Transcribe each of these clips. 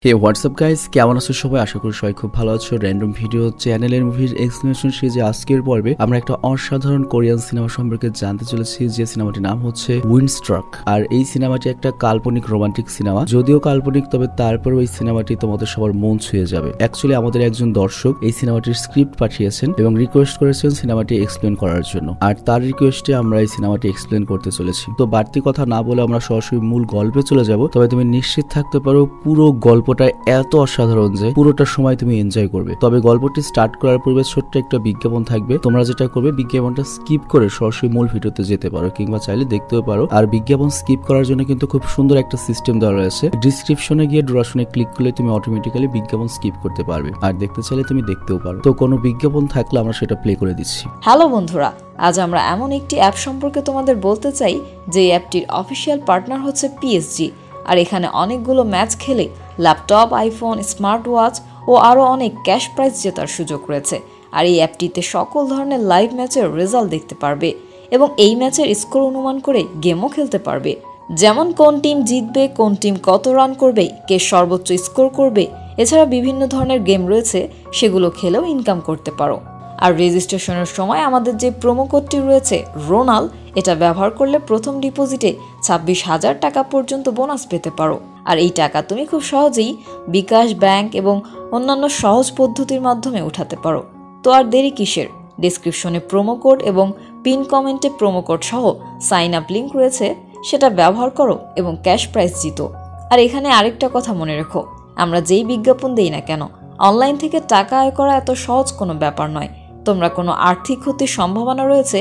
হে WhatsApp guys, কেমন আছো সবাই? আশা করি সবাই খুব ভালো আছো। র্যান্ডম ভিডিও চ্যানেলের মুভির এক্সপ্লেনেশন সিরিজে আজকের পর্বে আমরা একটা অসাধারণ কোরিয়ান সিনেমা সম্পর্কে জানতে চলেছি, যে সিনেমাটির নাম হচ্ছে উইন্ডস্ট্রাক। আর এই সিনেমাটি একটা কাল্পনিক রোমান্টিক সিনেমা, যদিও কাল্পনিক, তবে তারপরেও এই সিনেমাটি তোমাদের সবার মন ছুঁয়ে যাবে। অ্যাকচুয়ালি আমাদের একজন দর্শক এই সিনেমাটির স্ক্রিপ্ট পাঠিয়েছেন এবং রিকোয়েস্ট করেছেন সিনেমাটি এক্সপ্লেন করার জন্য, আর তার রিকোয়েস্টে আমরা এই সিনেমাটি এক্সপ্লেন করতে চলেছি। তো বাড়তি কথা না বলে আমরা সরাসরি মূল গল্পে চলে যাব। তবে তুমি নিশ্চিত থাকতে পারো পুরো গল্পটা এত অসাধারণ যে পুরোটা সময় তুমি এনজয় করবে। তবে গল্পটি স্টার্ট করার পূর্বে ছোট্ট একটা বিজ্ঞাপন থাকবে। তোমরা যেটা করবে, বিজ্ঞাপনটা স্কিপ করে সরাসরি মূল ভিডিওতে যেতে পারো, কিংবা চাইলে দেখতেও পারো। আর বিজ্ঞাপন স্কিপ করার জন্য কিন্তু খুব সুন্দর একটা সিস্টেম দেওয়া রয়েছে। ডিসক্রিপশনে গিয়ে ডুরাশনে ক্লিক করলে তুমি অটোমেটিক্যালি বিজ্ঞাপন স্কিপ করতে পারবে, আর দেখতে চাইলে তুমি দেখতেও পারো। তো কোনো বিজ্ঞাপন থাকলে আমরা সেটা প্লে করে দিচ্ছি। হ্যালো বন্ধুরা, আজ আমরা এমন একটি অ্যাপ সম্পর্কে তোমাদের বলতে চাই যে অ্যাপটির অফিসিয়াল পার্টনার হচ্ছে পিএসজি। আর এখানে অনেকগুলো ম্যাচ খেলে ল্যাপটপ, আইফোন, স্মার্ট ওয়াচ ও আরও অনেক ক্যাশ প্রাইজ জেতার সুযোগ রয়েছে। আর এই অ্যাপটিতে সকল ধরনের লাইভ ম্যাচের রেজাল্ট দেখতে পারবে এবং এই ম্যাচের স্কোর অনুমান করে গেমও খেলতে পারবে। যেমন কোন টিম জিতবে, কোন টিম কত রান করবে, কে সর্বোচ্চ স্কোর করবে। এছাড়া বিভিন্ন ধরনের গেম রয়েছে, সেগুলো খেলেও ইনকাম করতে পারো। আর রেজিস্ট্রেশনের সময় আমাদের যে প্রোমো কোডটি রয়েছে রোনাল, এটা ব্যবহার করলে প্রথম ডিপোজিটে 26,000 টাকা পর্যন্ত বোনাস পেতে পারো। আর এই টাকা তুমি খুব সহজেই বিকাশ, ব্যাংক এবং অন্যান্য সহজ পদ্ধতির মাধ্যমে উঠাতে পারো। তো আর দেরি কিসের? ডেসক্রিপশনে প্রোমো কোড এবং পিন কমেন্টে প্রোমো কোড সহ সাইন আপ লিঙ্ক রয়েছে, সেটা ব্যবহার করো এবং ক্যাশ প্রাইজ জিতো। আর এখানে আরেকটা কথা মনে রেখো, আমরা যেই বিজ্ঞাপন দেই না কেন, অনলাইন থেকে টাকা আয় করা এত সহজ কোনো ব্যাপার নয়। তোমরা কোনো আর্থিক ক্ষতির সম্ভাবনা রয়েছে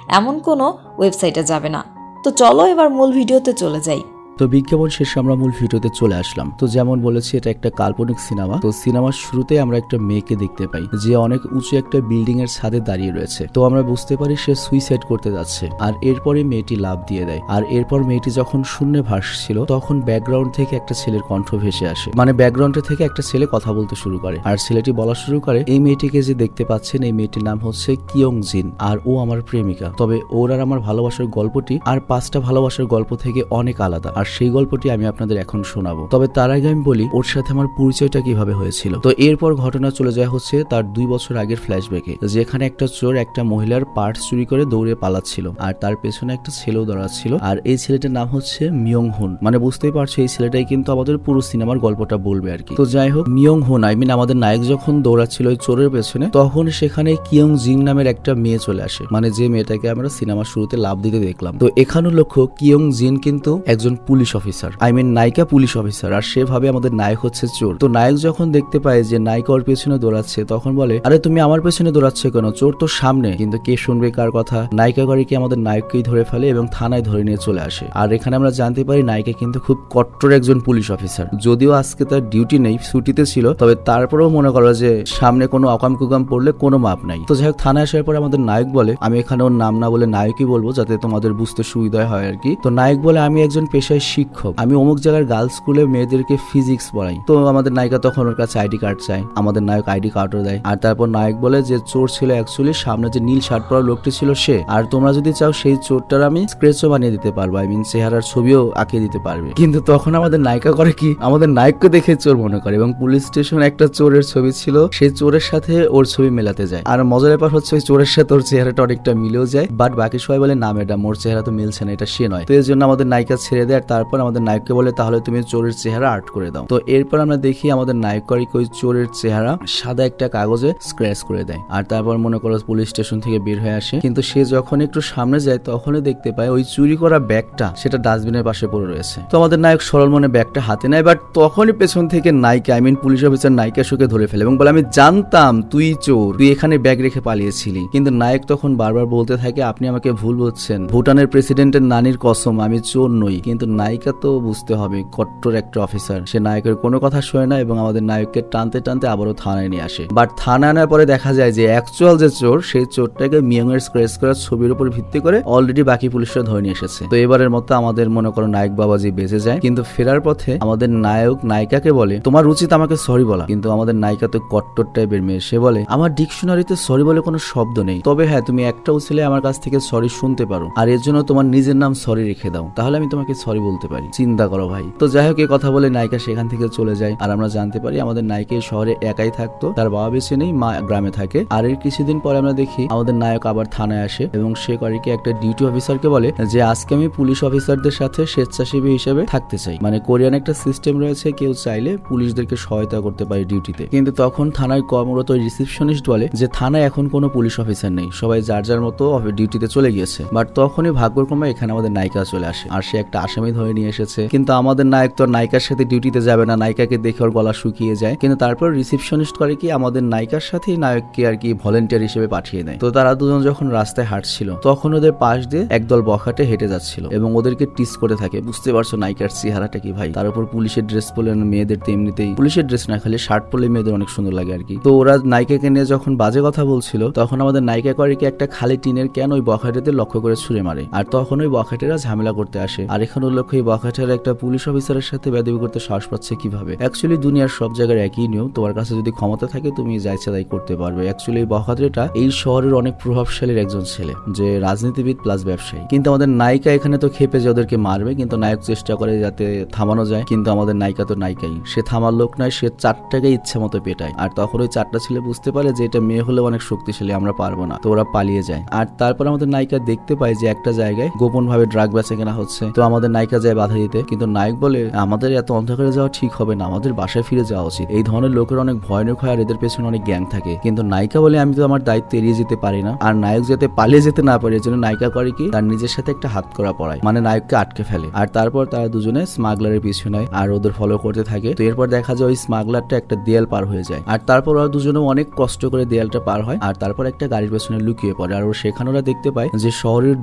এমন কোনো ওয়েবসাইটে যাবে না। তো চলো এবার মূল ভিডিওতে চলে যাই। তো বিজ্ঞাপন শেষে আমরা মূল ভিডিওতে চলে আসলাম। তো যেমন বলেছি, এটা একটা কাল্পনিক সিনেমা। তো সিনেমার শুরুতে আমরা একটা মেয়েকে দেখতে পাই, যে অনেক উঁচু একটা বিল্ডিং এর ছাদে দাঁড়িয়ে রয়েছে। তো আমরা বুঝতে পারি সে সুইসাইড করতে যাচ্ছে, আর এরপরে মেয়েটি লাফ দিয়ে দেয়। আর এরপর মেয়েটি যখন শূন্যে ভাসছিল, তখন ব্যাকগ্রাউন্ড থেকে একটা ছেলের কণ্ঠ ভেসে আসে, মানে ব্যাকগ্রাউন্ড থেকে একটা ছেলে কথা বলতে শুরু করে। আর ছেলেটি বলা শুরু করে, এই মেয়েটিকে যে দেখতে পাচ্ছেন, এই মেয়েটির নাম হচ্ছে কিয়ং জিন, আর ও আমার প্রেমিকা। তবে ওর আর আমার ভালোবাসার গল্পটি আর 5টা ভালোবাসার গল্প থেকে অনেক আলাদা, আর সেই গল্পটি আমি আপনাদের এখন শোনাবো। তবে তার আগে আমি বলি ওর সাথে আমার পরিচয়টা কিভাবে হয়েছিল। তো এরপর ঘটনা চলে যায় হচ্ছে তার 2 বছর আগের ফ্ল্যাশব্যাকে, যেখানে একটা চোর একটা মহিলার পার্টস চুরি করে দৌড়ে পালাচ্ছিল, আর তার পেছনে একটা ছেলেও দাঁড়াচ্ছিল। আর এই ছেলেটার নাম হচ্ছে মিয়ং হুন। মানে বুঝতেই পারছো, এই ছেলেটাই কিন্তু আমাদের পুরো সিনেমার গল্পটা বলবে আর কি। তো যাই হোক, মিয়ং হুন আমাদের নায়ক যখন দৌড়াচ্ছিল ওই চোরের পেছনে, তখন সেখানে কিয়ং জিং নামের একটা মেয়ে চলে আসে, মানে যে মেয়েটাকে আমরা সিনেমার শুরুতে লাভ দিতে দেখলাম। তো এখানেও লক্ষ্য, কিয়ং জিন কিন্তু একজন পুলিশ অফিসার, নায়িকা পুলিশ অফিসার, আর সেভাবে আমাদের নায়ক হচ্ছে চোর। তো নায়ক যখন দেখতে পায় যে নায়িকা ওর পেছনে দৌড়াচ্ছে, তখন বলে, আরে তুমি আমার পেছনে দৌড়াচ্ছ কেন? চোর তো সামনে। কিন্তু কে শুনবে কার কথা? নায়িকা গাড়িকে আমাদের নায়ককেই ধরে ফেলে এবং থানায় ধরে নিয়ে চলে আসে। আর এখানে আমরা জানতে পারি নায়িকা কিন্তু খুব কট্টর একজন পুলিশ অফিসার। যদিও আজকে তার ডিউটি নেই, ছুটিতে ছিল, তবে তারপরেও মনে করো যে সামনে কোনো অকাম কুকাম পড়লে কোনো মাপ নাই। তো যাই হোক, থানায় আসার পরে আমাদের নায়ক বলে, আমি এখানে ওর নাম না বলে নায়কই বলবো, যাতে তোমাদের বুঝতে সুবিধা হয় আর কি। তো নায়ক বলে, আমি একজন পেশায় শিক্ষক, আমি অমুক জায়গার গার্লস স্কুলে মেয়েদেরকে ফিজিক্স পড়াই। তো আমাদের নায়িকা তখন ওর কাছে আইডি কার্ড চায়, আমাদের নায়ক আইডি কার্ডও দেয়। আর তারপর নায়ক বলে যে চোর ছিল অ্যাকচুয়ালি সামনে যে নীল শার্ট পরা লোকটি ছিল সে, আর তোমরা যদি চাও সেই চোরটার আমি স্ক্রেচও বানিয়ে দিতে পারবো, চেহারার ছবিও আঁকিয়ে দিতে পারবে। কিন্তু তখন আমাদের নায়িকা করে কি, আমাদের নায়ককে দেখে চোর মনে করে, এবং পুলিশ স্টেশনে একটা চোরের ছবি ছিল, সেই চোরের সাথে ওর ছবি মেলাতে যায়। আর মজার ব্যাপার হচ্ছে ওই চোরের সাথে ওর চেহারাটা অনেকটা মিলেও যায়, বাট বাকি সবাই বলে না ম্যাডাম, ওর চেহারা তো মিলছে না, এটা সে নয়। তো এর জন্য আমাদের নায়িকা ছেড়ে দেয়। আর তারপর আমাদের নায়ককে বলে, তাহলে তুমি চোরের চেহারা আর্ট করে দাও। তো এরপর আমরা দেখি আমাদের নায়িকারিকে ওই চোরের চেহারা সাদা একটা কাগজে স্ক্র্যাচ করে দেয়। আর তারপর মনে করো পুলিশ স্টেশন থেকে বের হয়ে আসে, কিন্তু সে যখন একটু সামনে যায় তখনই দেখতে পায় ওই চুরি করা ব্যাগটা সেটা ডাস্টবিনের পাশে পড়ে রয়েছে। তো আমাদের নায়ক সরল মনে ব্যাগটা হাতে নেয়, বাট তখনই পেছন থেকে নায়িকা পুলিশ অফিসার নায়িকা সুকে ধরে ফেলে এবং বলে, আমি জানতাম তুই চোর, তুই এখানে ব্যাগ রেখে পালিয়েছিলি। কিন্তু নায়ক তখন বারবার বলতে থাকে, আপনি আমাকে ভুল বুঝছেন, ভুটানের প্রেসিডেন্টের নানির কসম, আমি চোর নই। কিন্তু নায়িকা তো বুঝতে হবে কট্টর একটা অফিসার, সে নায়কের কোনো কথা শোনে না এবং আমাদের নায়ককে টানতে টানতে আবারও থানায় নিয়ে আসে। বাট থানায় আনার পরে দেখা যায় যে অ্যাকচুয়াল যে চোর, সেই চোরটাকে মিয়ং এর স্ক্র্যাচ করার ছবির উপর ভিত্তি করে অলরেডি বাকি পুলিশরা ধরে নিয়ে এসেছে। তো এবারের মতো আমাদের মনে করো নায়ক বাবাজি বেঁচে যায়। কিন্তু ফেরার পথে আমাদের নায়ক নায়িকাকে বলে, তোমার উচিত আমাকে সরি বলা। কিন্তু আমাদের নায়িকা তো কট্টর টাইপের মেয়ে, সে বলে, আমার ডিকশনারিতে সরি বলে কোনো শব্দ নেই, তবে হ্যাঁ তুমি একটা উচিলে আমার কাছ থেকে সরি শুনতে পারো, আর এর জন্য তোমার নিজের নাম সরি রেখে দাও, তাহলে আমি তোমাকে সরি বলতে বলতে পারি। চিন্তা করো ভাই। তো যাই হোক, এই কথা বলে নায়িকা সেখান থেকে চলে যায়। আর আমরা জানতে পারি আমাদের নায়িকা শহরে একাই থাকতো, তার বাবা বেঁচে নেই, মা গ্রামে থাকে। আর এর কিছুদিন পরে আমরা দেখি আমাদের নায়ক আবার থানায় আসে এবং সে করে কি একটা ডিউটি অফিসারকে বলে যে আজকে আমি পুলিশ অফিসারদের সাথে স্বেচ্ছাসেবী হিসেবে থাকতে চাই। মানে কোরিয়ান একটা সিস্টেম রয়েছে, কেউ চাইলে পুলিশদেরকে সহায়তা করতে পারে ডিউটিতে। কিন্তু তখন থানায় কর্মরত রিসেপশনিস্ট বলে যে থানায় এখন কোনো পুলিশ অফিসার নেই, সবাই যার যার মতো ডিউটিতে চলে গিয়েছে। বাট তখনই ভাগ্যক্রমে এখানে আমাদের নায়িকা চলে আসে আর সে একটা আসামি ধরে নিয়ে এসেছে। কিন্তু আমাদের নায়ক তো নায়িকার সাথে ডিউটিতে যাবে না, নায়িকাকে দেখে ওর গলা শুকিয়ে যায়। কিন্তু তারপর রিসেপশনিস্ট করে কি আমাদের নায়িকার সাথেই নায়ককে আর কি ভলেন্টিয়ার হিসেবে পাঠিয়ে দেয়। তো তারা দুজন যখন রাস্তায় হাঁটছিল তখন ওদের পাশ দিয়ে একদল বখাটে হেঁটে যাচ্ছিল এবং ওদেরকে টিস করে থাকে। বুঝতে পারছো নায়িকার চেহারাটা কি ভাই। তার উপর পুলিশের ড্রেস পরলে মেয়েদের তো এমনিতেই পুলিশের ড্রেস না, খালি শার্ট পরলে মেয়েদের অনেক সুন্দর লাগে আর কি। তো ওরা নায়িকাকে নিয়ে যখন বাজে কথা বলছিল তখন আমাদের নায়িকা করে কি একটা খালি টিনের ক্যান ওই বখাটেদের লক্ষ্য করে ছুঁড়ে মারে। আর তখন ওই বখাটেরা ঝামেলা করতে আসে। আর এখানে লক্ষ্য এই বখাটেরা একটা পুলিশ অফিসারের সাথে বেয়াদবি করতে সাহস পাচ্ছে কিভাবে। অ্যাকচুয়ালি দুনিয়ার সব জায়গায় একই নিয়ম, তোমার কাছে যদি ক্ষমতা থাকে তুমি যা ইচ্ছা তাই করতে পারবে। অ্যাকচুয়ালি এই বখাটেটা এই শহরের অনেক প্রভাবশালীর একজন ছেলে, যে রাজনীতিবিদ প্লাস ব্যবসায়ী। কিন্তু আমাদের নায়িকা এখানে তো খেপে যে ওদেরকে মারবে, কিন্তু নায়ক চেষ্টা করে যাতে থামানো যায়। কিন্তু আমাদের নায়িকা তো নায়িকাই, সে থামার লোক নয়, সে চারটাকে ইচ্ছা মতো পেটায়। আর তখন ওই চারটা ছেলে বুঝতে পারে যে এটা মেয়ে হলে অনেক শক্তিশালী, আমরা পারবো না, তো ওরা পালিয়ে যায়। আর তারপর আমাদের নায়িকা দেখতে পায় যে একটা জায়গায় গোপন ভাবে ড্রাগ বেচা কেনা হচ্ছে। তো আমাদের নায়িকা যায় বাধা দিতে, কিন্তু নায়ক বলে আমাদের এত অন্ধকারে যাওয়া ঠিক হবে না, আমাদের বাসায় ফিরে যাওয়া উচিত। এই ধরনের লোকের অনেক ভয়ানক হয় আর এদের পেছনে অনেক গ্যাং থাকে। কিন্তু নায়িকা বলে আমি তো আমার দায়িত্ব এড়িয়ে যেতে পারি না। আর নায়ক যাতে পালিয়ে যেতে না পারে এজন্য নায়িকা করে কি তার নিজের সাথে একটা হাত করা পড়ায়, মানে নায়ককে আটকে ফেলে। আর তারপর তারা দুজনে স্মাগলারের পিছু নেয় আর ওদের ফলো করতে থাকে। তো এরপর দেখা যায় ওই স্মাগলারটা একটা দেয়াল পার হয়ে যায়। আর তারপর ওরা দুজনে অনেক কষ্ট করে দেয়ালটা পার হয় আর তারপর একটা গাড়ির পেছনে লুকিয়ে পড়ে। আর সেখানে ওরা দেখতে পায় যে শহরের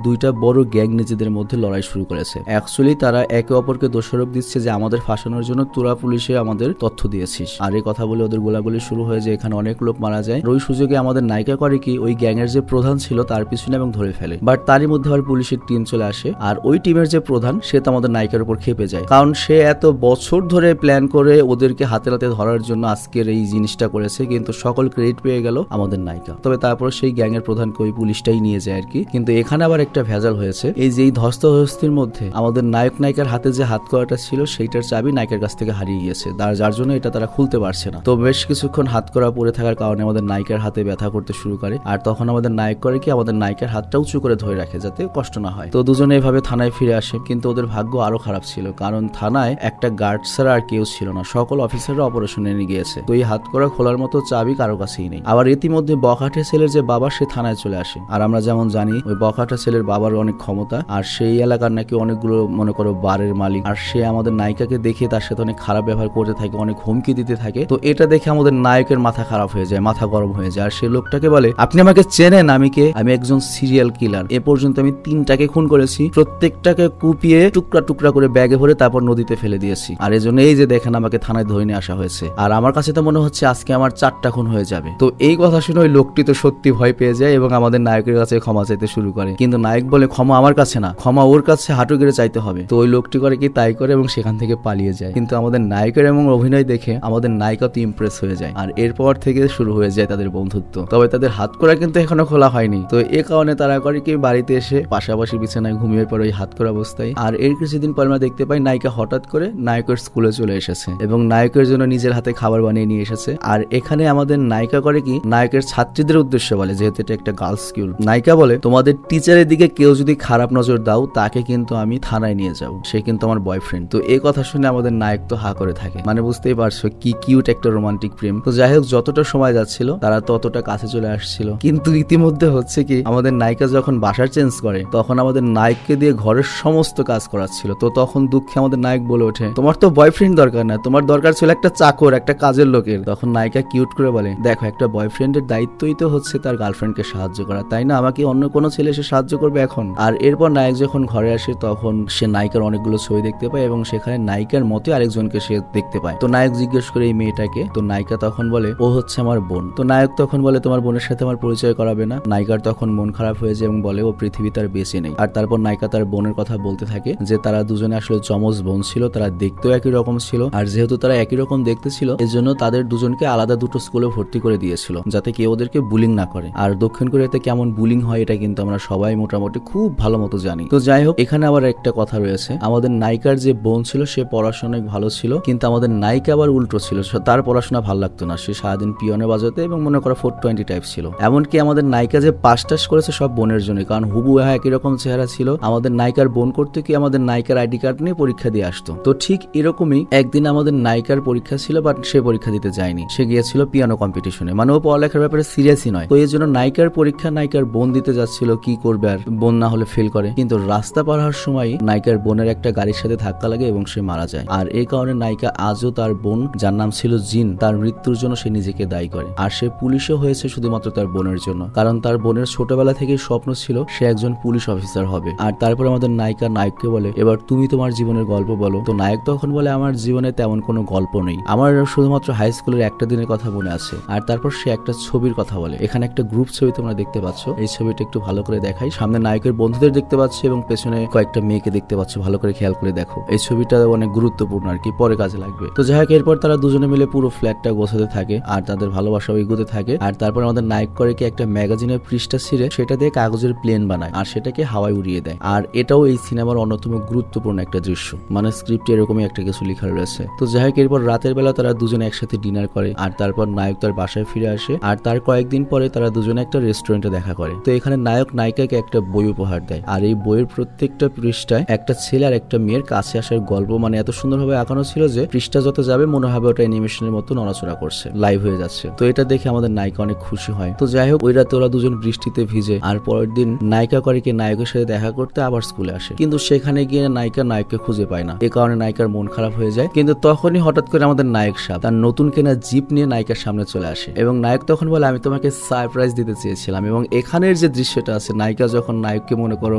দুইটা বড় গ্যাং নিজেদের মধ্যে লড়াই শুরু করেছে। অ্যাকচুয়ালি তারা একে অপরকে দোষারোপ দিচ্ছে যে আমাদের ফাঁসানোর জন্য তোরা পুলিশে আমাদের তথ্য দিয়েছিস। আর এই কথা বলে ওদের গোলাগুলি শুরু হয়ে যায়, এখানে অনেক লোক মারা যায়। ওই সুযোগে আমাদের নায়িকা করে কি ওই গ্যাং এর যে প্রধান ছিল তার পিছনে এবং ধরে ফেলে। বাট তারই মধ্যে আবার পুলিশের টিম চলে আসে আর ওই টিমের যে প্রধান সে তো আমাদের নায়িকার উপর খেপে যায়, কারণ সে এত বছর ধরে প্ল্যান করে ওদেরকে হাতে হাতে ধরার জন্য আজকের এই জিনিসটা করেছে, কিন্তু সকল ক্রেডিট পেয়ে গেল আমাদের নায়িকা। তবে তারপর সেই গ্যাং এর প্রধানকে ওই পুলিশটাই নিয়ে যায় আর কি। কিন্তু এখানে আবার একটা ভেজাল হয়েছে, এই যে ধস্তাধস্তির মধ্যে আমাদের নায়ক নায়িকার হাতে যে হাত করাটা ছিল সেইটার চাবি নায়িকার কাছ থেকে হারিয়ে গিয়েছে, যার জন্য এটা তারা খুলতে পারছে না। তো বেশ কিছুক্ষণ হাত করা পড়ে থাকার কারণে আমাদের নায়িকার হাতে ব্যথা করতে শুরু করে। আর তখন আমাদের নায়ক করে কি আমাদের নায়িকার হাতটা উঁচু করে ধরে রাখে যাতে কষ্ট না হয়। তো দুজনে এভাবে থানায় ফিরে আসে। কিন্তু ওদের ভাগ্য আরো খারাপ ছিল, কারণ থানায় একটা গার্ড ছাড়া আর কেউ ছিল না, সকল অফিসাররা অপারেশনে নিয়ে গিয়েছে। তো এই হাত করা খোলার মতো চাবি কারো কাছেই নেই। আবার ইতিমধ্যে বখাটে ছেলের যে বাবা সে থানায় চলে আসে। আর আমরা যেমন জানি ওই বখাটে ছেলের বাবার অনেক ক্ষমতা, আর সেই এলাকার নাকি অনেকগুলো মনে করো বারের মালিক। আর সে আমাদের নায়িকাকে দেখে তার সাথে অনেক খারাপ ব্যবহার করতে থাকে, অনেক হুমকি দিতে থাকে। তো এটা দেখে আমাদের নায়কের মাথা খারাপ হয়ে যায়, মাথা গরম হয়ে যায়। আর সে লোকটাকে বলে আপনি আমাকে চেনেন, আমি কে? আমি একজন সিরিয়াল কিলার, এ পর্যন্ত আমি 3টাকে খুন করেছি, প্রত্যেকটাকে কুপিয়ে টুকরা টুকরা করে ব্যাগে ভরে তারপর নদীতে ফেলে দিয়েছি। আর এজন্য এই যে দেখেন আমাকে থানায় ধরে নিয়ে আসা হয়েছে। আর আমার কাছে তো মনে হচ্ছে আজকে আমার 4টা খুন হয়ে যাবে। তো এই কথা শুনে ওই লোকটি তো সত্যি ভয় পেয়ে যায় এবং আমাদের নায়কের কাছে ক্ষমা চাইতে শুরু করে। কিন্তু নায়ক বলে ক্ষমা আমার কাছে না, ক্ষমা ওর কাছে হাঁটু গেড়ে চাইতে হবে। তো ওই লোকটি করে কি তাই করে এবং সেখান থেকে পালিয়ে যায়। কিন্তু আমাদের নায়কের এবং অভিনয় দেখে আমাদের নায়িকা তো ইমপ্রেস হয়ে যায়। আর এরপর থেকে শুরু হয়ে যায় তাদের বন্ধুত্ব। তবে তাদের হাত করা কিন্তু এখনো খোলা হয়নি। তো এ কারণে তারা করে কি বাড়িতে এসে পাশাপাশি বিছানায় ঘুমিয়ে পড়ে ওই হাত করা অবস্থায়। আর এর কিছুদিন পর আমরা দেখতে পাই নায়িকা হঠাৎ করে নায়কের স্কুলে চলে এসেছে এবং নায়কের জন্য নিজের হাতে খাবার বানিয়ে নিয়ে এসেছে। আর এখানে আমাদের নায়িকা করে কি নায়কের ছাত্রীদের উদ্দেশ্যে বলে, যেহেতু এটা একটা গার্লস স্কুল, নায়িকা বলে তোমাদের টিচারের দিকে কেউ যদি খারাপ নজর দাও তাকে কিন্তু আমি থানায় নিয়ে যাবো, সে কিন্তু আমার বয়ফ্রেন্ড। তো এই কথা শুনে আমাদের নায়ক তো হা করে থাকে, মানে বুঝতেই পারছো কি কিউট একটা রোমান্টিক প্রেম। তো যাই হোক যতটা সময় যাচ্ছিল তারা ততটা কাছে চলে আসছিল। কিন্তু ইতিমধ্যে হচ্ছে কি আমাদের নায়িকা যখন বাসার চেঞ্জ করে তখন আমাদের নায়ককে দিয়ে ঘরের সমস্ত কাজ করাচ্ছিল। তো তখন দুঃখে আমাদের নায়ক বলে ওঠে তোমার তো বয়ফ্রেন্ড দরকার না, তোমার দরকার ছিল একটা চাকর, একটা কাজের লোকের। তখন নায়িকা কিউট করে বলে দেখো একটা বয়ফ্রেন্ডের দায়িত্বই তো হচ্ছে তার গার্লফ্রেন্ডকে সাহায্য করা, তাই না? আমাকে অন্য কোনো ছেলে এসে সাহায্য করবে এখন? আর এরপর নায়ক যখন ঘরে আসে তখন সে নায়িকার অনেকগুলো ছবি দেখতে পায় এবং সেখানে নায়িকার মতে আরেকজনকে সে দেখতে পায়। তো নায়ক জিজ্ঞেস করে এই মেয়েটাকে। তো নায়িকা তখন বলে ও হচ্ছে আমার বোন। তো নায়ক তখন বলে তোমার বোনের সাথে আমার পরিচয় করাবে না? নায়িকার তখন মন খারাপ হয়ে যায় এবং বলে ও পৃথিবীতে আর বেঁচে নেই। আর তারপর নায়িকা তার বোনের কথা বলতে থাকে যে তারা দুজনে আসলে যমজ বোন ছিল, তারা দেখতেও একই রকম ছিল। আর যেহেতু তারা একই রকম দেখতে ছিল এজন্য তাদের দুজনকে আলাদা দুটো স্কুলে ভর্তি করে দিয়েছিল যাতে কেউ ওদেরকে বুলিং না করে। আর দক্ষিণ কোরিয়াতে কেমন বুলিং হয় এটা কিন্তু আমরা সবাই মোটামুটি খুব ভালো মতো জানি। তো যাই হোক এখানে আবার একটা কথা রয়েছে গেছে। আমাদের নায়িকার যে বোন ছিল সে পড়াশোনা অনেক ভালো ছিল, কিন্তু আমাদের নায়িকা আবার উল্টো ছিল, তার পড়াশোনা ভালো লাগতো না, সে সারাদিন পিয়নে বাজাতে এবং মনে করো 420 টাইপ ছিল। এমনকি আমাদের নায়িকা যে পাস টাস করেছে সব বোনের জন্য, কারণ হুবু একই রকম চেহারা ছিল। আমাদের নায়িকার বোন করতে কি আমাদের নায়িকার আইডি কার্ড নিয়ে পরীক্ষা দিয়ে আসতো। তো ঠিক এরকমই একদিন আমাদের নায়িকার পরীক্ষা ছিল, বাট সে পরীক্ষা দিতে যায়নি, সে গিয়েছিল পিয়ানো কম্পিটিশনে। মানে ও পড়ালেখার ব্যাপারে সিরিয়াসই নয়। তো এই জন্য নায়িকার পরীক্ষা নায়িকার বোন দিতে যাচ্ছিল, কি করবে আর, বোন না হলে ফেল করে। কিন্তু রাস্তা পার হওয়ার সময় নায়িকার বোনের একটা গাড়ির সাথে ধাক্কা লাগে এবং সে মারা যায়। আর এই কারণে নায়িকা আজও তার বোন, যার নাম ছিল জিন, তার মৃত্যুর জন্য সে নিজেকে দায়ী করে। আর সে পুলিশও হয়েছে শুধুমাত্র তার বোনের জন্য, কারণ তার বোনের ছোটবেলা থেকেই স্বপ্ন ছিল সে একজন পুলিশ অফিসার হবে। আর তারপর আমাদের নায়িকা নায়ককে বলে, এবার তুমি তোমার জীবনের গল্প বলো। তো নায়ক তখন বলে, আমার জীবনে তেমন কোনো গল্প নেই, আমার শুধুমাত্র হাই স্কুলের একটা দিনের কথা মনে আছে। আর তারপর সে একটা ছবির কথা বলে। এখানে একটা গ্রুপ ছবি তোমরা দেখতে পাচ্ছ, এই ছবিটা একটু ভালো করে দেখাই। সামনে নায়কের বন্ধুদের দেখতে পাচ্ছ এবং পেছনে কয়েকটা মেয়েকে দেখতে পাচ্ছ, ভালো করে খেয়াল করে দেখো। এই ছবিটা অনেক গুরুত্বপূর্ণ আর কি, পরে কাজে লাগবে। তো যাই হোক, এরপর তারা দুজনে মিলে পুরো ফ্ল্যাটটা গোছাতে থাকে আর তাদের ভালোবাসাও এগোতে থাকে। আর তারপর আমাদের নায়ক করে কি একটা ম্যাগাজিনের পৃষ্ঠা ছিঁড়ে সেটা দিয়ে কাগজের প্লেন বানায় আর সেটাকে হাওয়ায় উড়িয়ে দেয়। আর এটাও এই সিনেমার অন্যতম গুরুত্বপূর্ণ একটা দৃশ্য, মানে স্ক্রিপ্টে এরকমই একটা কিছু লেখা রয়েছে। তো যাই হোক, এরপর রাতের বেলা তারা দুজনে একসাথে ডিনার করে আর তারপর নায়ক তার বাসায় ফিরে আসে। আর তার কয়েকদিন পরে তারা দুজনে একটা রেস্টুরেন্টে দেখা করে। তো এখানে নায়ক নায়িকাকে একটা বই উপহার দেয় আর এই বইয়ের প্রত্যেকটা পৃষ্ঠায় একটা ছেলে আর একটা মেয়ের কাছে আসার গল্প, মানে এত সুন্দরভাবে আঁকানো ছিল যে পৃষ্ঠা যত যাবে মনে হবে ওটা অ্যানিমেশনের মতো নড়াচড়া করছে, লাইভ হয়ে যাচ্ছে। তো এটা দেখে আমাদের নায়িকা অনেক খুশি হয়। তো যাই হোক, ওই রাতে ওরা দুজন বৃষ্টিতে ভিজে। আর পরের দিন নায়িকা করে কি নায়কের সাথে দেখা করতে আবার স্কুলে আসে, কিন্তু সেখানে গিয়ে নায়িকা নায়ককে খুঁজে পায় না। এ কারণে নায়িকার মন খারাপ হয়ে যায়। কিন্তু তখনই হঠাৎ করে আমাদের নায়ক সাহেব তার নতুন কেনা জিপ নিয়ে নায়িকার সামনে চলে আসে এবং নায়ক তখন বলে, আমি তোমাকে সারপ্রাইজ দিতে চেয়েছিলাম। এবং এখানের যে দৃশ্যটা আছে, নায়িকা যখন নায়ককে মনে করো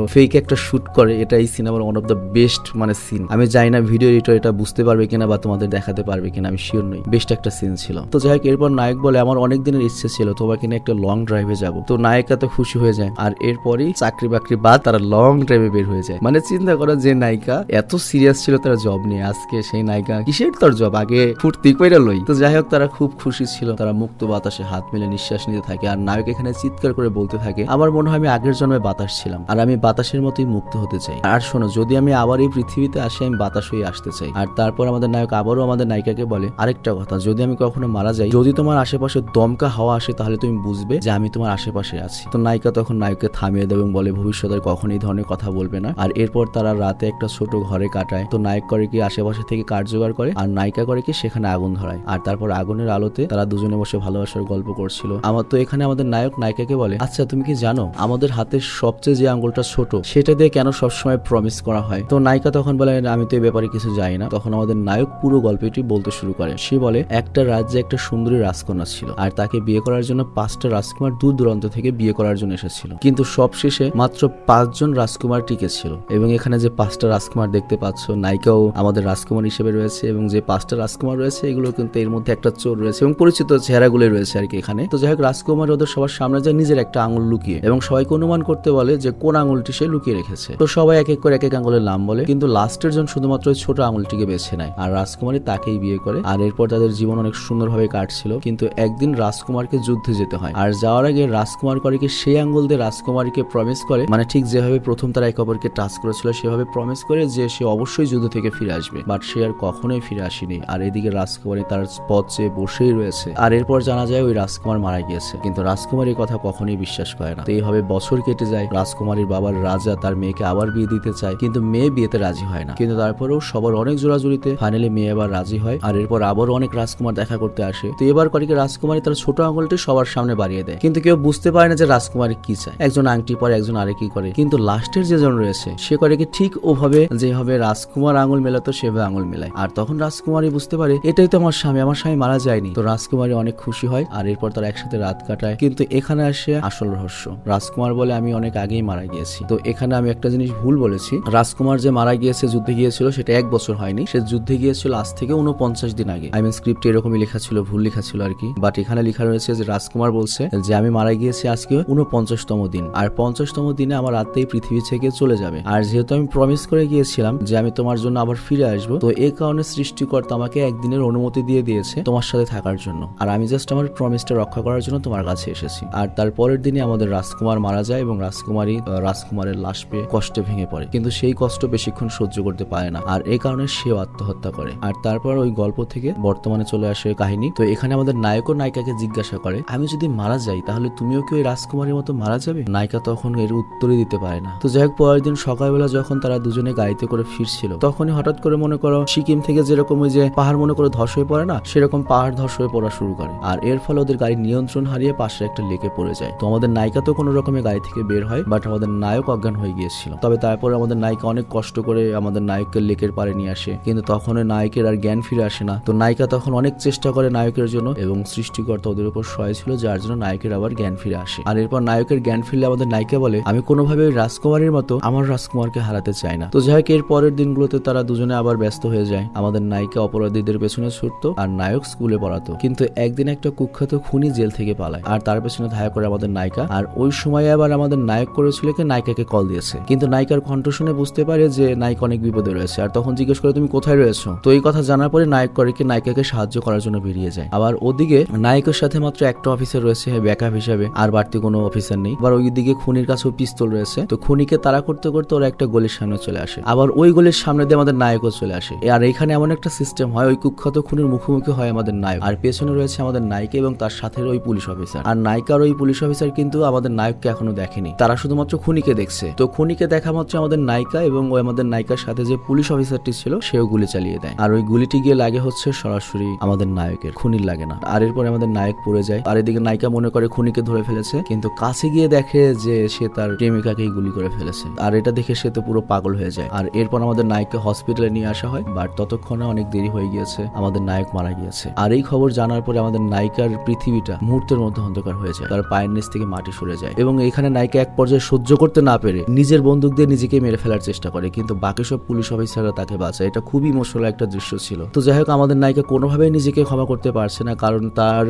ফেক একটা শুট করে, এটা এই সিনেমার ওয়ান অফ দ্য বেস্ট মানে সিন। আমি জানি না ভিডিও এডিটর এটা বুঝতে পারবে কিনা বা তোমাদের দেখাতে পারবে কিনা, আমি শিওর নই, বেস্ট একটা সিন ছিল। তো যাই হোক, এরপর নায়ক বলে, আমার অনেক দিনের ইচ্ছে ছিল তোমাকে নিয়ে একটা লং ড্রাইভে যাবো। তো নায়িকা তো খুশি হয়ে যায়। আর এরপরই চাকরি বাকরি বাদ তারা লং ড্রাইভে বের হয়ে যায়। মানে চিন্তা করো, যে নায়িকা এত সিরিয়াস ছিল তার জব নিয়ে, আজকে সেই নায়িকা কিসের তোর জব, আগে ফুর্তি কইরা লই। তো যাই হোক, তারা খুব খুশি ছিল। তারা মুক্ত বাতাসে হাত মিলে নিঃশ্বাস নিতে থাকে আর নায়ক এখানে চিৎকার করে বলতে থাকে, আমার মনে হয় আমি আগের জন্মে বাতাস ছিলাম আর আমি বাতাসের মতোই মুক্ত হতে চাই। আর শোনো, যদি আমি আবার এই পৃথিবীতে আসি আমি বাতাস হয়ে আসতে চাই। আর তারপর আমাদের নায়ক আবারও আমাদের নায়িকাকে বলে, আরেকটা কথা, যদি আমি কখনো মারা যাই, যদি তোমার আশেপাশে দমকা হাওয়া আসে তাহলে তুমি বুঝবে যে আমি তোমার আশেপাশে আছি। তো নায়িকা তখন নায়ককে থামিয়ে দেবে এবং বলে, ভবিষ্যতে কখনো এই ধরনের কথা বলবে না। আর এরপর তারা রাতে একটা ছোট ঘরে কাটায়। তো নায়ক করে কি আশেপাশে থেকে কাঠ জোগাড় করে আর নায়িকা করে কি সেখানে আগুন ধরায়। আর তারপর আগুনের আলোতে তারা দুজনে বসে ভালোবাসার গল্প করছিল। আমার তো এখানে আমাদের নায়ক নায়িকাকে বলে, আচ্ছা তুমি কি জানো আমাদের হাতের সবচেয়ে যে আঙ্গুলটা ছোট সেটা দিয়ে কেন সবসময় প্রমিস করা হয়? তো নায়িকা তখন বলে, আমি তো এই ব্যাপারে কিছু জানি না। তখন আমাদের নায়ক পুরো গল্পটি বলতে শুরু করে। সে বলে, একটা রাজ্যে একটা সুন্দরী রাজকন্যা ছিল আর তাকে বিয়ে করার জন্য 5টা রাজকুমার দূর দূরান্ত থেকে বিয়ে করার জন্য এসেছিল, কিন্তু সবশেষে মাত্র 5 জন রাজকুমার টিকে ছিল। এবং এখানে যে 5টা রাজকুমার দেখতে পাচ্ছ, নায়িকাও আমাদের রাজকুমার হিসেবে রয়েছে এবং যে 5টা রাজকুমার রয়েছে এগুলো কিন্তু এর মধ্যে একটা চোর রয়েছে এবং পরিচিত চেহারাগুলো রয়েছে আর কি এখানে। তো যাই হোক, রাজকুমার ওদের সবার সামনে যায় নিজের একটা আঙুল লুকিয়ে এবং সবাইকে অনুমান করতে বলে যে কোন আঙুলটি সে লুকিয়ে রেখেছে। তো সবাই এক এক করে এক এক আঙুলের নাম বলে, কিন্তু লাস্টের জন শুধুমাত্র ছোট আঙুলটিকে বেছে নেয় আর রাজকুমারী তাকেই বিয়ে করে। আর এরপর তাদের জীবন অনেক সুন্দরভাবে কাটছিল। কিন্তু একদিন রাজকুমারকে যুদ্ধে যেতে হয় আর যাওয়ার আগে রাজকুমার করে কি সেই আঙুল দিয়ে রাজকুমারীকে প্রমিস করে, মানে ঠিক যেভাবে প্রথম তারা একে অপরকে টাচ করেছিল সেভাবে প্রমিস করে যে সে অবশ্যই যুদ্ধ থেকে ফিরে আসবে। বাট সে আর কখনোই ফিরে আসেনি। আর এদিকে রাজকুমারী তার স্পট চেয়ে বসেই রয়েছে। আর এরপর জানা যায় ওই রাজকুমার মারা গিয়েছে, কিন্তু রাজকুমার এই কথা কখনোই বিশ্বাস করে না। তো এইভাবে বছর কেটে যায়। রাজকুমারীর বাবার রাজা তার মেয়েকে আবার বিয়ে দিতে চায়, কিন্তু মেয়ে বিয়েতে রাজি হয় না। কিন্তু তারপরেও সবার অনেক জোরাজুরিতে ফাইনালি মেয়ে আবার রাজি হয়। আর এরপর আবারও অনেক রাজকুমার দেখা করতে আসে। তো এবার করে কি রাজকুমারী তার ছোট আঙুলটি সবার সামনে বাড়িয়ে দেয়, কিন্তু কেউ বুঝতে পারে না যে রাজকুমারী কি চায়। একজন আংটি পরে, একজন আরে কি করে, কিন্তু লাস্টের যে জন রয়েছে সে করে কি ঠিক ওভাবে যেভাবে রাজকুমার আঙুল মেলাতো সেভাবে আঙুল মেলায়। আর তখন রাজকুমারী বুঝতে পারে এটাই তো আমার স্বামী মারা যায়নি। তো রাজকুমারী অনেক খুশি হয় আর এরপর তারা একসাথে রাত কাটায়। কিন্তু এখানে আসে আসল রহস্য। রাজকুমার বলে, আমি অনেক আগেই মারা গিয়েছি। তো এখানে আমি একটা জিনিস ভুল বলেছি। রাজকুমার যে মারা গিয়েছে, যুদ্ধে গিয়েছিল, সেটা 1 বছর হয়নি। সে যুদ্ধে গিয়েছিল আজ থেকে 49 দিন আগে। আই মিন স্ক্রিপ্টে এরকমই লেখা ছিল, ভুল লেখা ছিল আর কি। বাট এখানে লেখা রয়েছে যে রাজকুমার বলছে যে আমি মারা গিয়েছি আজকে 49তম দিন, আর 50তম দিনে আমার রাতেই পৃথিবী থেকে চলে যাবে। আর যেহেতু আমি প্রমিস করে গিয়েছিলাম যে আমি তোমার জন্য আবার ফিরে আসবো, তো এই কারণে সৃষ্টিকর্তা আমাকে একদিনের অনুমতি দিয়ে দিয়েছে তোমার সাথে থাকার জন্য। আর আমি জাস্ট আমার প্রমিসটা রক্ষা করার জন্য তোমার কাছে এসেছি। আর তারপরের দিনে আমাদের রাজকুমার মারা যায় এবং রাজকুমারের লাশ পেয়ে কষ্টে ভেঙে পড়ে। কিন্তু সেই কষ্ট বেশিক্ষণ সহ্য করতে পারে না, আর এই কারণে সেও আত্মহত্যা করে। আর তারপর ওই গল্প থেকে বর্তমানে চলে আসে কাহিনী। তো এখানে আমাদের নায়ক ও নায়িকাকে জিজ্ঞাসা করে, আমি যদি মারা যাই তাহলে তুমিও কি ওই রাজকুমারীর মতো মারা যাবে? নায়িকা তখন এর উত্তরই দিতে পারে না। তো যাই হোক, পরের দিন সকালবেলা যখন তারা দুজনে গাড়িতে করে ফিরছিল, তখনই হঠাৎ করে মনে করো সিকিম থেকে যেরকম ওই যে পাহাড় মনে করে ধস হয়ে পড়ে না, সেরকম পাহাড় ধস হয়ে পড়া শুরু করে। আর এর ফলে ওদের গাড়ি নিয়ন্ত্রণ হারিয়ে পাশে একটা লেকে পড়ে যায়। তো আমাদের নায়িকা তো কোনো রকমের গাড়ি থেকে বের হয়, বাট আমাদের নায়ক অজ্ঞান হয়ে গিয়েছিল। তবে তারপরে আমাদের নায়িকা অনেক কষ্ট করে আমাদের নায়ককে লেকের পাড়ে নিয়ে আসে, কিন্তু তখন ওই নায়কের আর জ্ঞান ফিরে আসে না। তো নায়িকা তখন অনেক চেষ্টা করে নায়কের জন্য, এবং সৃষ্টিকর্তা ওদের উপর সহায় ছিল, যার জন্য নায়কের আবার জ্ঞান ফিরে আসে। আর এরপর নায়কের জ্ঞান ফিরলে আমাদের নায়িকা বলে, আমি কোনোভাবে ওই রাজকুমারীর মতো আমার রাজকুমারকে হারাতে চাই না। তো যাই হোক, এর পরের দিনগুলোতে তারা দুজনে আবার ব্যস্ত হয়ে যায়। আমাদের নায়িকা অপরাধীদের পেছনে ছুটতো আর নায়ক স্কুলে পড়াতো। কিন্তু একদিন একটা কুখ্যাত খুনি জেল থেকে পালায়, আর তার পেছনে ধায়া করে আমাদের নায়িকা। আর ওই সময় আবার আমাদের নায়ক করেছিল কি নায়িকাকে কল দিয়েছে, কিন্তু নায়িকার কণ্ঠ শুনে বুঝতে পারে যে নায়িকা অনেক বিপদে রয়েছে। আর তখন জিজ্ঞেস করে, তুমি কোথায় রয়েছো? তো এই কথা জানার পরে নায়ক করে কি নায়িকাকে সাহায্য করার জন্য বেরিয়ে যায়। আবার ওদিকে নায়কের সাথে মাত্র একটা অফিসার রয়েছে ব্যাকআপ হিসেবে, আর বাড়তি কোনো অফিসার নেই। আবার ওইদিকে খুনির কাছেও পিস্তল রয়েছে। তো খুনিকে তাড়া করতে করতে ওরা একটা গলির সামনে চলে আসে, আবার ওই গলির সামনে দিয়ে আমাদের নায়কও চলে আসে। আর এখানে এমন একটা সিস্টেম হয়, ওই কুখ্যাত খুনির মুখোমুখি হয় আমাদের নায়ক, আর পেছনে রয়েছে আমাদের নায়িকা এবং তার সাথে ওই পুলিশ অফিসার। আর নায়িকার ওই পুলিশ অফিসার কিন্তু আমাদের নায়ককে এখনো দেখেনি, তারা শুধুমাত্র খুনিকে দেখছে। তো খুনিকে দেখা মাত্র আমাদের নায়িকা এবং ওই আমাদের নায়িকার সাথে যে পুলিশ অফিসারটি ছিল সেও গুলি চালিয়ে দেয়। আর ওই গুলিটি গিয়ে লাগে হচ্ছে সরাসরি আমাদের নায়কের, খুনির লাগে না। আর এরপরে আমাদের নায়ক পড়ে যায়। আর এদিকে নায়িকা মনে করে খুনিকে ধরে ফেলেছে, কিন্তু কাছে গিয়ে দেখে যে সে তার প্রেমিকাকেই গুলি করে ফেলেছে। আর এটা দেখে সে তো পুরো পাগল হয়ে যায়। আর এরপর আমাদের নায়ককে হসপিটালে নিয়ে আসা হয়, বাট ততক্ষণে অনেক দেরি হয়ে গিয়েছে, আমাদের নায়ক মারা গিয়েছে। আর এই খবর জানার পরে আমাদের নায়িকার পৃথিবীটা মুহূর্তের মধ্যে অন্ধকার হয়ে যায়, তার পায়ের নিচ থেকে মাটি সরে যায়। এবং এখানে নায়িকা এক পর্যায়ে সহ্য করতে না পেরে নিজের বন্দুক দিয়ে নিজেকে মেরে ফেলার চেষ্টা করে, কিন্তু বাকি সব পুলিশ অফিসাররা তাকে বাঁচায়। এটা খুবই ইমোশনাল একটা দৃশ্য ছিল। তো যাই হোক, আমাদের নায়িকা কোনোভাবেই নিজেকে ক্ষমা করতে পারছে না, কারণ তার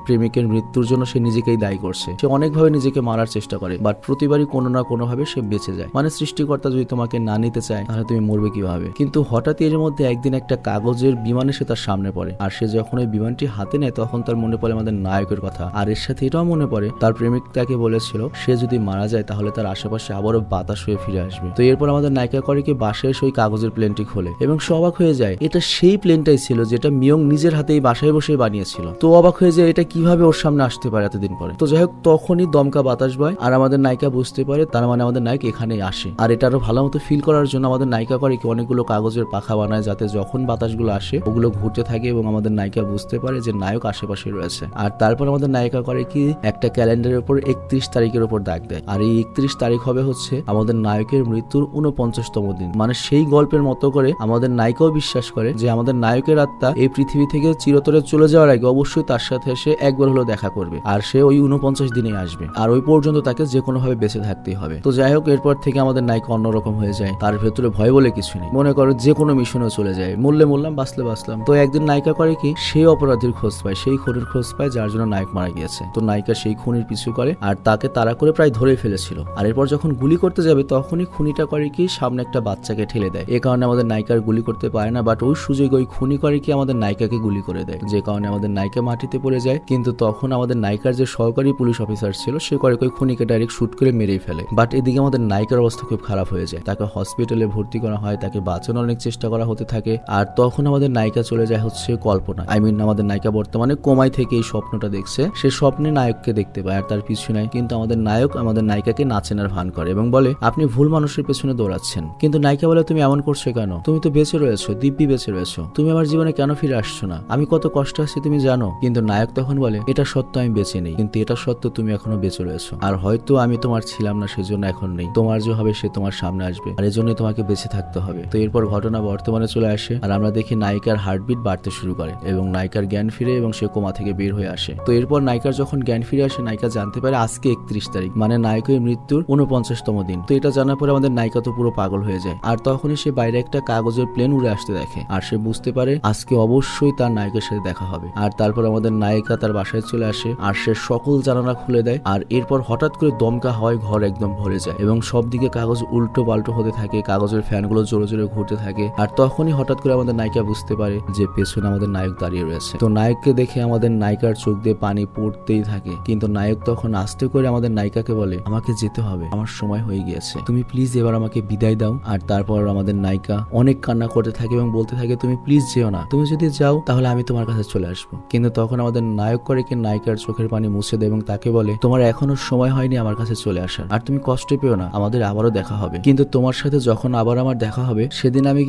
প্রেমিকের মৃত্যুর জন্য সে নিজেকেই দায়ী করছে। সে অনেকভাবে নিজেকে মারার চেষ্টা করে, বাট প্রতিবারই কোনো না কোনো ভাবে সে বেঁচে যায়। মানে সৃষ্টিকর্তা যদি তোমাকে না নিতে চায় তাহলে তুমি মরবে কিভাবে? কিন্তু হঠাৎ এর মধ্যে একদিন একটা কাগজের বিমান এসে তার সামনে পড়ে, আর সে যখন ওই বিমানটি হাতে নেয় তখন তার মনে পড়ে আমাদের নায়কের কথা। আর এর সাথে এটাও মনে পড়ে তার প্রেমিক তাকে বলেছিল সে যদি মারা যায় তাহলে তার আশেপাশে আবারও বাতাস হয়ে ফিরে আসবে। তো এরপর আমাদের নায়িকা করে কি বাসায় এসে ওই কাগজের প্লেনটি খোলে, এবং সে অবাক হয়ে যায় এটা সেই প্লেনটাই ছিল যেটা মিয়ং নিজের হাতেই বাসায় বসে বানিয়েছিল। তো অবাক হয়ে যায় এটা কিভাবে ওর সামনে আসতে পারে এতদিন পরে। তো যাই হোক, তখনই দমকা বাতাস বয়, আর আমাদের নায়িকা বুঝতে পারে তার মানে আমাদের নায়ক এখানেই আসে। আর এটা আরো ভালো মতো ফিল করার জন্য আমাদের নায়িকা করে কি অনেকগুলো কাগজের পাখা বানায়, যাতে যখন বাতাসগুলো আসে ওগুলো ঘুরতে থাকে এবং আমাদের নায়িকা বুঝতে পারে যে নায়ক আশেপাশে রয়েছে। আর তারপর আমাদের নায়িকা করে কি একটা ক্যালেন্ডারের উপর 31 তারিখের উপর দাগ দেয়, আর এই 31 তারিখ হবে হচ্ছে আমাদের নায়কের মৃত্যুর 49তম দিন। মানে সেই গল্পের মতো করে আমাদের নায়িকাও বিশ্বাস করে যে আমাদের নায়কের আত্মা এই পৃথিবী থেকে চিরতরে চলে যাওয়ার আগে অবশ্যই তার সাথে সে একবার হলেও দেখা করবে, আর সে ওই 49 দিনে আসবে, আর ওই পর্যন্ত তাকে যে কোনো ভাবে বেঁচে থাকতেই হবে। তো যাই হোক, এরপর থেকে আমাদের নায়িকা অন্যরকম হয়ে যায়, তার ভেতরে ভয় বলে কিছু নেই। মনে করো যে কোনো মিশনে চলে যায়, মরলে মরলাম, বাঁচলে বাঁচলাম। তো একদিন নায়িকা করে কি সেই অপরাধীর খোঁজ পায়, সেই খুনির খোঁজ পায় যার জন্য নায়ক মারা গিয়েছে। তো নায়িকা সেই খুনির পিছু করে আর তাকে তাড়া করে প্রায় ধরে ফেলেছিল। আর এরপর যখন গুলি করতে যাবে তখনই খুনিটা করে কি সামনে একটা বাচ্চাকে ঠেলে দেয়। এ কারণে আমাদের নায়িকার গুলি করতে পারে না, বাট ওই সুযোগে ওই খুনি করে কি আমাদের নায়িকাকে গুলি করে দেয়, যে কারণে আমাদের নায়িকা মাটিতে পড়ে যায়। কিন্তু তখন আমাদের নায়িকার যে সহকারী পুলিশ অফিসার ছিল সে করে ওই খুনিকে ডাইরেক্ট শুট করে মেরেই ফেলে। বাট এদিকে আমাদের নায়িকার অবস্থা খুব খারাপ হয়ে যায়, তাকে হসপিটালে ভর্তি করা হয়, তাকে বাঁচানোর অনেক চেষ্টা করা হতে থাকে। আর তখন আমাদের নায়িকা চলে যায় হচ্ছে কল্পনা, আমাদের নায়িকা বর্তমানে কোমায় থেকে এই স্বপ্নটা দেখছে, সে স্বপ্নে নায়ককে দেখতে পায় আর তার পিছু নাই। কিন্তু আমাদের নায়ক আমাদের নায়িকাকে না চেনার ভান করে এবং বলে আপনি ভুল মানুষের পেছনে দৌড়াচ্ছেন। কিন্তু নায়িকা বলে তুমি এমন করছো কেন? তুমি তো বেঁচে রয়েছো, দিব্যি বেঁচে রয়েছো, তুমি আমার জীবনে কেন ফিরে আসছো না? আমি কত কষ্ট আছি তুমি জানো? কিন্তু নায়ক তখন বলে এটা সত্য আমি বেঁচে নেই, কিন্তু এটা সত্য তুমি এখনো বেঁচে রয়েছো, আর হয়তো আমি তোমার ছিলাম না সেজন্য এখন নেই, তোমার যে হবে সে তোমার সামনে আসবে, আর এজন্যই তোমাকে বেঁচে থাকতে হবে। তো এরপর ঘটনা বর্তমানে চলে আসে, আর আমরা দেখি নায়িকার হার্টবিট বাড়তে শুরু করে এবং নায়িকার জ্ঞান ফিরে এবং সে কোমা থেকে বের হয়ে আসে। তো এরপর নায়িকার যখন জ্ঞান ফিরে আসে নায়িকা জানতে পারে আজকে 31 তারিখ, মানে নায়কের মৃত্যুর 49তম দিন। তো এটা জানার পরে আমাদের নায়িকা তো পুরো পাগল হয়ে যায়, আর তখনই সে বাইরে একটা কাগজের প্লেন উড়ে আসতে দেখে, আর সে বুঝতে পারে আজকে অবশ্যই তার নায়কের সাথে দেখা হবে। আর তারপর আমাদের নায়িকা তার বাসায় চলে আসে, আর সে সকল জানালা খুলে দেয়। আর এরপর হঠাৎ করে দমকা হয়, ঘর একদম ভরে যায় এবং সব দিকে কাগজ উল্টো পাল্টো হতে থাকে, কাগজের ফ্যানগুলো জোরে জোরে ঘুরতে থাকে। আর তখনই হঠাৎ করে আমাদের নায়িকা বুঝতে পারে যে পেছনে আমাদের নায়ক দাঁড়িয়ে রয়েছে। তো নায়ককে দেখে আমাদের নায়িকার চোখ দিয়ে পানি পড়তেই থাকে, কিন্তু নায়ক তখন আস্তে করে আমাদের নায়িকাকে বলে আমাকে যেতে হবে, আমার সময় হয়ে গিয়েছে, তুমি প্লিজ এবার আমাকে বিদায় বিদায় দাও। আর তারপর আমাদের নায়িকা অনেক কান্না করতে থাকে এবং বলতে থাকে তুমি প্লিজ যেও না, তুমি যদি যাও তাহলে আমি তোমার কাছে চলে আসবো। কিন্তু তখন আমাদের নায়ক করে কি নায়িকার চোখের পানি মুছে দেয় এবং তাকে বলে তোমার এখনো সময় হয়নি আমার কাছে চলে আসার, আর তুমি কষ্ট পেও না, আমাদের আবারও দেখা হবে। কিন্তু তোমার সাথে যখন আবার আমার দেখা হবে সেদিন আমি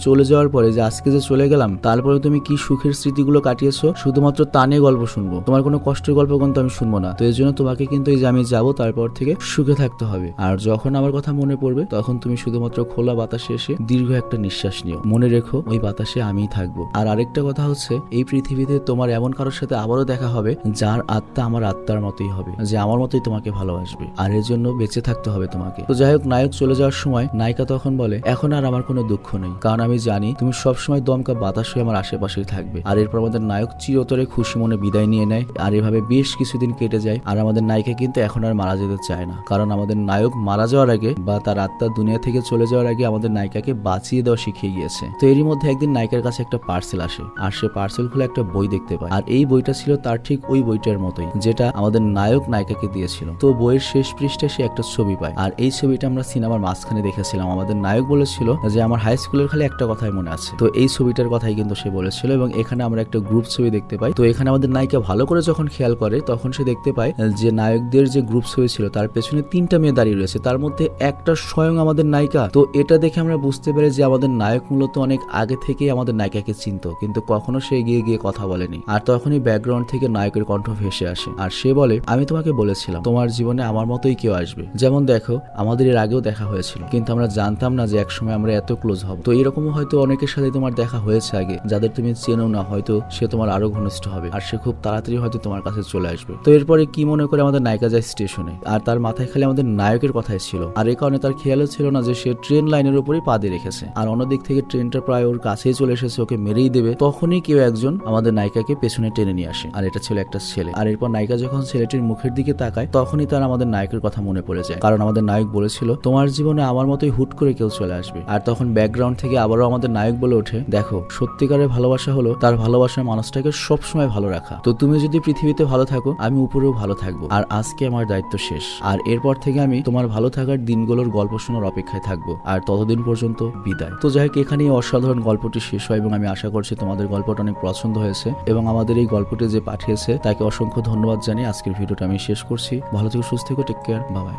চলে যাওয়ার পরে যে আজকে যে চলে গেলাম তারপরে তুমি কি সুখের স্মৃতিগুলো কাটিয়েছো শুধুমাত্র তা নিয়ে গল্প শুনবো, তোমার কোনো কষ্টের গল্প কিন্তু আমি শুনবো না। তো এর জন্য তোমাকে কিন্তু এই যে আমি যাবো তারপর থেকে সুখে থাকতে হবে। আর যখন আমার কথা মনে পড়বে তখন তুমি শুধুমাত্র খোলা বাতাসে এসে দীর্ঘ একটা নিঃশ্বাস নিও, মনে রেখো ওই বাতাসে আমিই থাকবো। আর আরেকটা কথা হচ্ছে এই পৃথিবীতে তোমার এমন কারোর সাথে আবারও দেখা হবে যার আত্মা আমার আত্মার মতোই হবে, যে আমার মতোই তোমাকে ভালোবাসবে, আর এর জন্য বেঁচে থাকতে হবে তোমাকে। তো যাই হোক, নায়ক চলে যাওয়ার সময় নায়িকা তখন বলে এখন আর আমার কোনো দুঃখ নেই, কারণ আমি জানি তুমি সবসময় দমকা বাতাস হয়ে আমার আশেপাশেই থাকবে। আর এরপর আমাদের নায়ক চিরতরে খুশি মনে বিদায় নিয়ে নেয়। আর এভাবে বেশ কিছুদিন কেটে যায়। আর আমাদের নায়িকা কিন্তু এখন আর মারা যেতে চায় না, কারণ আমাদের নায়ক মারা যাওয়ার আগে বা তার আত্মা দুনিয়া থেকে চলে যাওয়ার আগে আমাদের নায়িকাকে বাঁচিয়ে দেওয়া শিখিয়ে গিয়েছে। তো এরই মধ্যে একদিন নায়িকার কাছে একটা পার্সেল আসে, আর সে পার্সেল খুলে একটা বই দেখতে পায়। আর এই বইটা ছিল তার ঠিক ওই বইটার মতোই যেটা আমাদের নায়ক নায়িকাকে দিয়েছিল। তো বইয়ের শেষ পৃষ্ঠায় সে একটা ছবি পায়, আর এই ছবিটা আমরা সিনেমার মাঝখানে দেখেছিলাম। আমাদের নায়ক বলেছিল যে আমার হাই স্কুলের খালি একটা কথাই মনে আছে, তো এই ছবিটার কথাই কিন্তু সে বলেছিল। এবং এখানে আমরা একটা গ্রুপ ছবি দেখতে পাই। তো এখানে আমাদের নায়িকা ভালো করে যখন খেয়াল করে তখন সে দেখতে পায় যে নায়কদের যে গ্রুপ ছবি ছিল তার পেছনে 3টা মেয়ে দাঁড়িয়ে রয়েছে, তার মধ্যে একটা স্বয়ং আমাদের নায়িকা। তো এটা দেখে আমরা বুঝতে পারি যে আমাদের নায়ক মূলত অনেক আগে থেকেই আমাদের নায়িকাকে চিনতো, কিন্তু কখনো সে এগিয়ে গিয়ে কথা বলেনি। আর তখনই ব্যাকগ্রাউন্ড থেকে নায়কের কণ্ঠ ভেসে আসে, আর সে বলে আমি তোমাকে বলেছিলাম তোমার জীবনে আমার মতোই কেউ আসবে। যেমন দেখো আমাদের এর আগেও দেখা হয়েছিল, কিন্তু আমরা জানতাম না যে একসময় আমরা এত ক্লোজ হব। তো এরকমও হয়তো অনেকের সাথে তোমার দেখা হয়েছে আগে, যাদের তুমি চেনো না, হয়তো সে তোমার আরো ঘনিষ্ঠ হবে, আর সে খুব তাড়াতাড়ি হয়তো তোমার কাছে চলে আসবে। তো এরপরে কি মনে করে আমাদের নায়িকা যায় স্টেশনে, আর তার মাথায় খালি আমাদের নায়কের কথাই ছিল। আর এই কারণে তার খেয়ালও ছিল না যে সে ট্রেন লাইনের উপরই পা দিয়ে রেখেছে। আর অন্যদিক থেকে ট্রেনটা প্রায় ওর কাছেই চলে এসেছে, ওকে মেরেই দেবে। তখনই কেউ একজন আমাদের নায়িকাকে পেছনে টেনে নিয়ে আসে, আর এটা ছিল একটা ছেলে। আর এরপর নায়িকা যখন ছেলেটির মুখের দিকে তাকায় তখনই তার আমাদের নায়কের কথা মনে পড়ে যায়, কারণ আমাদের নায়ক বলেছিল তোমার জীবনে আমার মতোই হুট করে কেউ চলে আসবে। আর তখন ব্যাকগ্রাউন্ড থেকে আবারও আমাদের নায়ক বলে ওঠে দেখো সত্যিকারের ভালোবাসা হলো তার ভালোবাসার মানুষটাকে সবসময় ভালো রাখা। তো তুমি যদি পৃথিবীতে ভালো থাকো আমি উপরেও ভালো থাকবো, আর আজকে আমার দায়িত্ব শেষ। আর এরপর থেকে আমি তোমার ভালো থাকার দিনগুলোর গল্প শোনার অপেক্ষায় থাকবো, আর ততদিন পর্যন্ত বিদায়। তো যাই হোক, এখানেই অসাধারণ গল্পটি শেষ হয় এবং আমি আশা করছি তোমাদের গল্পটা অনেক পছন্দ হয়েছে। এবং আমাদের এই গল্পটি যে পাঠিয়েছে তাকে অসংখ্য ধন্যবাদ জানিয়ে আজকের ভিডিওটা আমি শেষ করছি। ভালো থেকো, সুস্থ থেকো, টেক কেয়ার, বাই বাই।